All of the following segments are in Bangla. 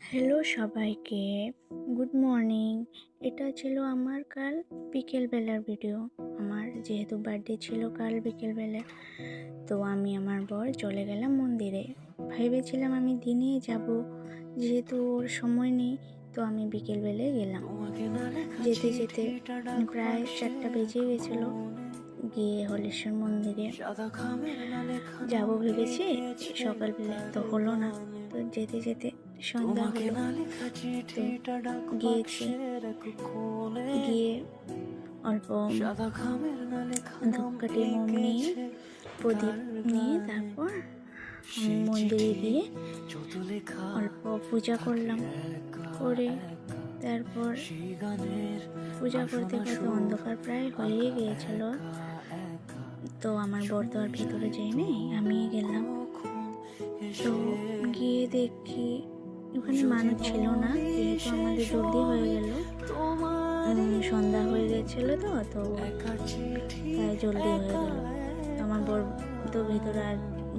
হ্যালো সবাইকে, গুড মর্নিং। এটা ছিল আমার কাল বিকেলবেলার ভিডিও। আমার যেহেতু বার্থডে ছিল কাল বিকেলবেলা, তো আমি আমার বর চলে গেলাম মন্দিরে। ভেবেছিলাম আমি দিনে যাব, যেহেতু ওর সময় নেই, তো আমি বিকেলবেলায় গেলাম। যেতে যেতে প্রায় 4টা বেজে গেছিলো। গিয়ে হলেশ্বর মন্দিরে যাব ভেবেছি সকালবেলা, তো হলো না। তো যেতে যেতে সন্ধ্যা হলো, তো গিয়েছি। গিয়ে অল্প ধূপকাঠি মোম নিয়ে প্রদীপ নিয়ে তারপর মন্দিরে গিয়ে অল্প পূজা করলাম। করে তারপর পূজা করতে করতে অন্ধকার প্রায় হয়ে গিয়েছিল। তো আমার বর তো আর ভেতরে যায়নি, আমি গেলাম। তো গিয়ে দেখি ওখানে মানুষ ছিল না, যেহেতু আমাদের জলদি হয়ে গেল, সন্ধ্যা হয়ে গেছিলো, তো তাই জলদি হয়ে গেল। আমার বর তো ভেতরে আর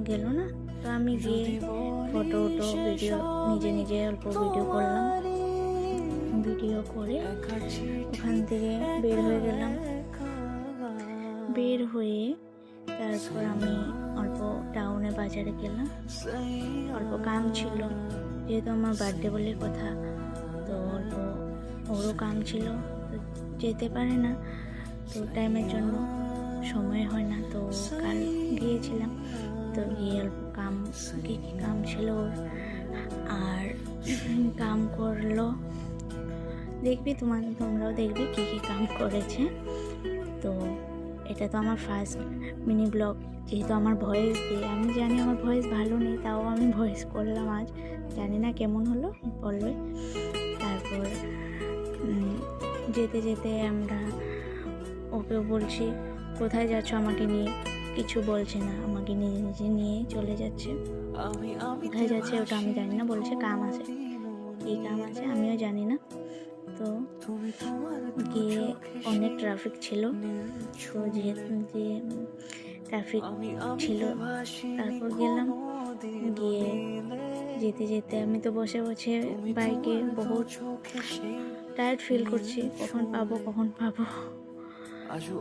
গেল না। তো আমি গিয়ে ফটো ভিডিও নিজে অল্প ভিডিও করলাম। ভিডিও করে ওখান থেকে বের হয়ে গেলাম। বের হয়ে তারপর আমি অল্প টাউনে বাজারে গেলাম। অল্প কাম ছিল, যেহেতু আমার বার্থডে বলে কথা, তো অল্প ওরও কাম ছিল, তো যেতে পারে না, তো টাইমের জন্য সময় হয় না। তো কাল গিয়েছিলাম, তো গিয়ে অল্প কাম কী কাম ছিল ওর, আর কাম করলো। দেখবি তোমরাও দেখবি কী কাম করেছে। তো এটা তো আমার ফার্স্ট মিনি ব্লগ, যেহেতু আমার ভয়েস দিয়ে, আমি জানি আমার ভয়েস ভালো নেই, তাও আমি ভয়েস করলাম আজ। জানি না কেমন হলো, বলবে। তারপর যেতে যেতে আমরা ওকে বলছি কোথায় যাচ্ছ আমাকে নিয়ে, কিছু বলছে না, আমাকে নিজে নিয়ে চলে যাচ্ছে। কোথায় যাচ্ছে ওটা আমি জানি না, বলছে কাম আছে। কী কাম আছে আমিও জানি না। তো গিয়ে অনেক ট্রাফিক ছিল, তো যেহেতু যে ট্রাফিক ছিল, তারপর গেলাম। গিয়ে যেতে যেতে আমি তো বসে বাইকে বহুত টায়ার্ড ফিল করছি, কখন পাবো।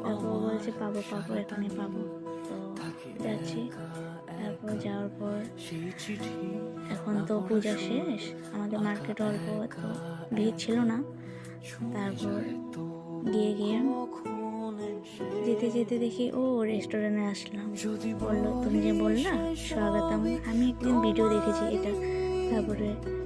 তারপর বলছে পাবো এখানে পাবো। তো যাচ্ছি। তারপর যাওয়ার পর এখন তো পূজা শেষ, আমাদের মার্কেটে অল্প তো ভিড় ছিল না। তারপর গিয়ে যেতে যেতে দেখি ও রেস্টুরেন্টে আসলাম। বললো তুমি যে বললা স্বাগতম, আমি একদিন ভিডিও দেখেছি এটা। তারপরে